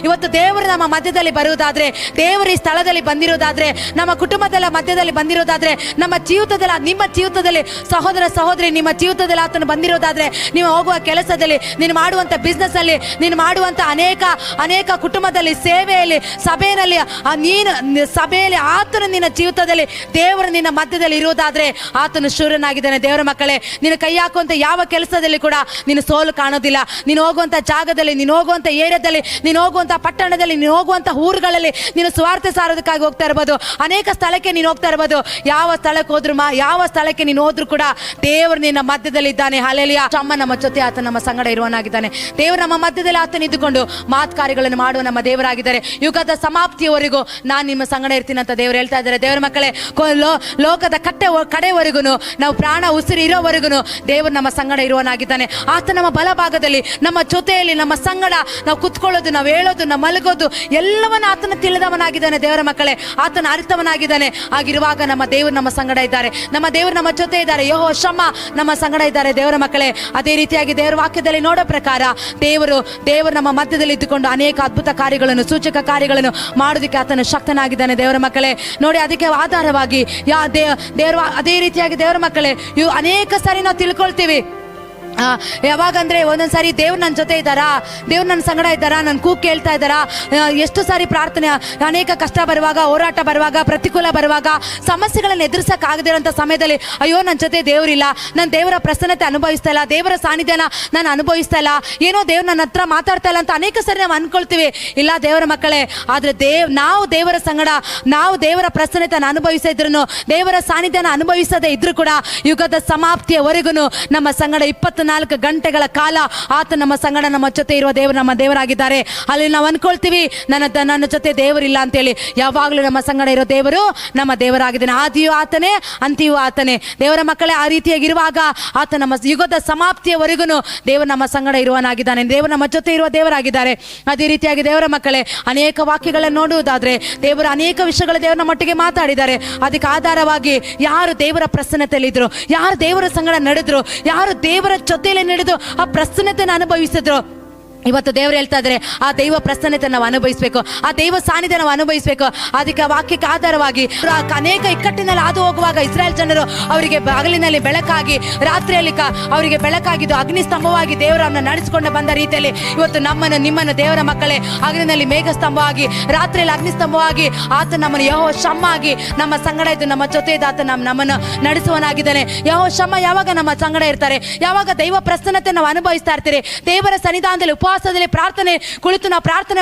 ಇವತ್ತು ದೇವರು ನಮ್ಮ ಮಧ್ಯದಲ್ಲಿ ಬರುವುದಾದ್ರೆ, ದೇವರು ಈ ಸ್ಥಳದಲ್ಲಿ ಬಂದಿರೋದಾದ್ರೆ, ನಮ್ಮ ಕುಟುಂಬದ ಮಧ್ಯದಲ್ಲಿ ಬಂದಿರೋದಾದ್ರೆ, ನಮ್ಮ ಜೀವಿತದಲ್ಲಿ, ನಿಮ್ಮ ಜೀವಿತದಲ್ಲಿ ಸಹೋದರ ಸಹೋದರಿ, ನಿಮ್ಮ ಜೀವಿತದಲ್ಲಿ ಆತನು ಬಂದಿರೋದಾದ್ರೆ, ನೀವು ಹೋಗುವ ಕೆಲಸದಲ್ಲಿ, ನೀನು ಮಾಡುವಂತ ಬಿಸ್ನೆಸ್ ಅಲ್ಲಿ, ನೀನು ಮಾಡುವಂತ ಅನೇಕ ಕುಟುಂಬದಲ್ಲಿ, ಸೇವೆಯಲ್ಲಿ, ಸಭೆಯಲ್ಲಿ, ನೀನು ಸಭೆಯಲ್ಲಿ ಆತನು ನಿನ್ನ ಜೀವಿತದಲ್ಲಿ ದೇವರು ನಿನ್ನ ಮಧ್ಯದಲ್ಲಿ ಇರುವುದಾದ್ರೆ ಆತನು ಶೂರನಾಗಿದ್ದಾನೆ. ದೇವರ ಮಕ್ಕಳೇ, ನೀನು ಕೈ ಹಾಕುವಂತ ಯಾವ ಕೆಲಸದಲ್ಲಿ ಕೂಡ ನೀನು ಸೋಲು ಕಾಣೋದಿಲ್ಲ. ನೀನು ಹೋಗುವಂತ ಜಾಗದಲ್ಲಿ, ನೀನು ಹೋಗುವಂತ ಏರಿಯಾದಲ್ಲಿ, ನೀನು ಹೋಗುವಂತ ಪಟ್ಟಣದಲ್ಲಿ, ನೀನು ಹೋಗುವಂತ ಊರುಗಳಲ್ಲಿ ನೀನು ಸ್ವಾರ್ಥ ಸಾರೋದಕ್ಕಾಗಿ ಹೋಗ್ತಾ ಇರ್ಬೋದು. ಅನೇಕ ಸ್ಥಳಕ್ಕೆ ನೀನು ಹೋಗ್ತಾ ಇರ್ಬೋದು. ಯಾವ ಸ್ಥಳಕ್ಕೆ ಹೋದ್ರು ಯಾವ ಸ್ಥಳಕ್ಕೆ ನೀನು ಹೋದ್ರು ಕೂಡ ದೇವರು ನಿನ್ನ ಮಧ್ಯದಲ್ಲಿ ಇದ್ದಾನೆ. ಹಲ್ಲೆಲೂಯಾ. ಅಮ್ಮ ನಮ್ಮ ಜೊತೆ ಆತ ನಮ್ಮ ಸಂಗಡ ಇರುವನಾಗಿದ್ದಾನೆ. ದೇವರು ನಮ್ಮ ಮಧ್ಯದಲ್ಲಿ ಆತನ ಇದ್ದುಕೊಂಡು ಮಾತು ಕಾರ್ಯಗಳನ್ನು ಮಾಡುವ ನಮ್ಮ ದೇವರಾಗಿದ್ದಾರೆ. ಯುಗದ ಸಮಾಪ್ತಿಯವರೆಗೂ ನಾನು ನಿಮ್ಮ ಸಂಗಡ ಇರ್ತೀನಿ ಅಂತ ದೇವರು ಹೇಳ್ತಾ ಇದ್ದಾರೆ. ದೇವರ ಮಕ್ಕಳೇ, ಲೋಕದ ಕಡೆವರೆಗೂ ನಾವು ಪ್ರಾಣ ಉಸಿರು ಇರೋವರೆಗೂ ದೇವರು ನಮ್ಮ ಸಂಗಡ ಇರುವನಾಗಿದ್ದಾನೆ. ಆತ ನಮ್ಮ ಬಲಭಾಗದಲ್ಲಿ, ನಮ್ಮ ಜೊತೆಯಲ್ಲಿ, ನಮ್ಮ ಸಂಗಡ ನಾವು ಕುತ್ಕೊಳ್ಳೋದು, ನಾವು ಹೇಳೋದು, ನಾವು ಮಲಗೋದು ಎಲ್ಲವನ್ನ ಆತನ ತಿಳಿದವನಾಗಿದ್ದಾನೆ. ದೇವರ ಮಕ್ಕಳೇ, ಆತನ ಅರಿತವನಾಗಿದ್ದಾನೆ. ಆಗಿರುವಾಗ ನಮ್ಮ ದೇವರು ನಮ್ಮ ಸಂಗಡ ಇದ್ದಾರೆ, ನಮ್ಮ ದೇವರು ನಮ್ಮ ಜೊತೆ ಇದ್ದಾರೆ. ಯೆಹೋವ ಶಮ್ಮ ನಮ್ಮ ಸಂಗಡ ಇದ್ದಾರೆ. ದೇವರ ಮಕ್ಕಳೇ, ಅದೇ ರೀತಿಯಾಗಿ ದೇವರ ವಾಕ್ಯದಲ್ಲಿ ನೋಡೋ ಪ್ರಕಾರ ದೇವರು ನಮ್ಮ ಮಧ್ಯದಲ್ಲಿ ಇದ್ದುಕೊಂಡು ಅನೇಕ ಅದ್ಭುತ ಕಾರ್ಯಗಳನ್ನು, ಸೂಚಕ ಕಾರ್ಯಗಳನ್ನು ಮಾಡೋದಕ್ಕೆ ಆತನ ಶಕ್ತನಾಗಿದ್ದಾನೆ. ದೇವರ ಮಕ್ಕಳೇ ನೋಡಿ, ಅದಕ್ಕೆ ಆಧಾರವಾಗಿ ಅದೇ ರೀತಿಯಾಗಿ ದೇವರ ಮಕ್ಕಳೇ, ಇವು ಅನೇಕ ಸಾರಿ ನಾವು ತಿಳ್ಕೊಳ್ತೀವಿ. ಯಾವಾಗಂದ್ರೆ ಒಂದೊಂದ್ಸಾರಿ ದೇವ್ರು ನನ್ನ ಜೊತೆ ಇದ್ದಾರಾ, ದೇವ್ರು ನನ್ನ ಸಂಗಡ ಇದ್ದಾರಾ, ನನ್ನ ಕೂಗು ಕೇಳ್ತಾ ಇದ್ದಾರಾ. ಎಷ್ಟು ಸಾರಿ ಪ್ರಾರ್ಥನೆ, ಅನೇಕ ಕಷ್ಟ ಬರುವಾಗ, ಹೋರಾಟ ಬರುವಾಗ, ಪ್ರತಿಕೂಲ ಬರುವಾಗ, ಸಮಸ್ಯೆಗಳನ್ನು ಎದುರಿಸಕ್ಕಾಗದಿರೋಂಥ ಸಮಯದಲ್ಲಿ ಅಯ್ಯೋ ನನ್ನ ಜೊತೆ ದೇವರಿಲ್ಲ, ನಾನು ದೇವರ ಪ್ರಸನ್ನತೆ ಅನುಭವಿಸ್ತಾ ಇಲ್ಲ, ದೇವರ ಸಾನ್ನಿಧ್ಯನ ನಾನು ಅನುಭವಿಸ್ತಾ ಇಲ್ಲ, ಏನೋ ದೇವ್ರು ನನ್ನ ಹತ್ರ ಮಾತಾಡ್ತಾ ಇಲ್ಲ ಅಂತ ಅನೇಕ ಸಾರಿ ನಾವು ಅನ್ಕೊಳ್ತೀವಿ. ಇಲ್ಲ ದೇವರ ಮಕ್ಕಳೇ, ಆದ್ರೆ ನಾವು ದೇವರ ಸಂಗಡ, ನಾವು ದೇವರ ಪ್ರಸನ್ನತೆಯನ್ನು ಅನುಭವಿಸಿದ್ರು, ದೇವರ ಸಾನ್ನಿಧ್ಯನ ಅನುಭವಿಸದೇ ಇದ್ರು ಕೂಡ ಯುಗದ ಸಮಾಪ್ತಿಯವರೆಗೂ ನಮ್ಮ ಸಂಗಡ 24 ಗಂಟೆಗಳ ಕಾಲ ಆತ ನಮ್ಮ ಸಂಗಡ, ನಮ್ಮ ಜೊತೆ ಇರುವ ದೇವರು ನಮ್ಮ ದೇವರಾಗಿದ್ದಾರೆ. ಅಲ್ಲಿ ನಾವು ಅನ್ಕೊಳ್ತೀವಿ ನನ್ನ ಜೊತೆ ದೇವರಿಲ್ಲ ಅಂತೇಳಿ. ಯಾವಾಗಲೂ ನಮ್ಮ ಸಂಗಡ ಇರೋ ದೇವರು ನಮ್ಮ ದೇವರಾಗಿದ್ದಾನೆ. ಆದಿಯೂ ಆತನೇ, ಅಂತ್ಯವೂ ಆತನೇ. ದೇವರ ಮಕ್ಕಳೇ, ಆ ರೀತಿಯಾಗಿರುವಾಗ ಆತ ನಮ್ಮ ಯುಗದ ಸಮಾಪ್ತಿಯವರೆಗೂ ದೇವರು ನಮ್ಮ ಸಂಗಡ ಇರುವನಾಗಿದ್ದಾನೆ. ದೇವರು ನಮ್ಮ ಜೊತೆ ಇರುವ ದೇವರಾಗಿದ್ದಾರೆ. ಅದೇ ರೀತಿಯಾಗಿ ದೇವರ ಮಕ್ಕಳೇ, ಅನೇಕ ವಾಕ್ಯಗಳನ್ನು ನೋಡುವುದಾದ್ರೆ ದೇವರು ಅನೇಕ ವಿಷಯಗಳು ದೇವರ ಮಟ್ಟಿಗೆ ಮಾತಾಡಿದ್ದಾರೆ. ಅದಕ್ಕೆ ಆಧಾರವಾಗಿ ಯಾರು ದೇವರ ಪ್ರಸನ್ನತೆಯಲ್ಲಿ ಇದ್ರು, ಯಾರು ದೇವರ ಸಂಗಡ ನಡೆದ್ರು, ಯಾರು ದೇವರ ಜೊತೆಯಲ್ಲಿ ನಡೆದು ಆ ಪ್ರಸನ್ನತೆಯನ್ನು ಅನುಭವಿಸಿದ್ರು, ಇವತ್ತು ದೇವರು ಹೇಳ್ತಾ ಇದ್ದಾರೆ ಆ ದೈವ ಪ್ರಸನ್ನತೆ ನಾವು ಅನುಭವಿಸಬೇಕು, ಆ ದೈವ ಸಾನ್ನಿಧ್ಯ ನಾವು ಅನುಭವಿಸಬೇಕು. ಅದಕ್ಕೆ ವಾಕ್ಯಕ್ಕೆ ಆಧಾರವಾಗಿ ಅನೇಕ ಇಕ್ಕಟ್ಟಿನಲ್ಲಿ ಹಾದು ಹೋಗುವಾಗ ಇಸ್ರಾಯೇಲ್ ಜನರು ಅವರಿಗೆ ಹಗಲಿನಲ್ಲಿ ಬೆಳಕಾಗಿ, ರಾತ್ರಿಯಲ್ಲಿ ಅವರಿಗೆ ಬೆಳಕಾಗಿದ್ದು ಅಗ್ನಿ ಸ್ತಂಭವಾಗಿ ದೇವರನ್ನು ನಡೆಸಿಕೊಂಡು ಬಂದ ರೀತಿಯಲ್ಲಿ ಇವತ್ತು ನಿಮ್ಮನ್ನು ದೇವರ ಮಕ್ಕಳೇ ಹಗಲಿನಲ್ಲಿ ಮೇಘ ಸ್ತಂಭವಾಗಿ, ರಾತ್ರಿಯಲ್ಲಿ ಅಗ್ನಿ ಸ್ತಂಭವಾಗಿ ಆತ ನಮ್ಮನ್ನು ಯೆಹೋವ ಶಮ್ಮ ಆಗಿ ನಮ್ಮ ಸಂಗಡ ಇದ್ದು ನಮ್ಮ ಜೊತೆ ಇದ್ದ ಆತ ನಮ್ಮನ್ನು ನಡೆಸುವನಾಗಿದ್ದಾನೆ. ಯೆಹೋವ ಶಮ್ಮ ಯಾವಾಗ ನಮ್ಮ ಸಂಗಡ ಇರ್ತಾರೆ, ಯಾವಾಗ ದೈವ ಪ್ರಸನ್ನತೆ ನಾವು ಅನುಭವಿಸ್ತಾ ಇರ್ತೀರಿ, ದೇವರ ಸನ್ನಿಧಾನದಲ್ಲಿ ಉಪವಾಸದಲ್ಲಿ ಪ್ರಾರ್ಥನೆ ಕುಳಿತು ನಾವು ಪ್ರಾರ್ಥನೆ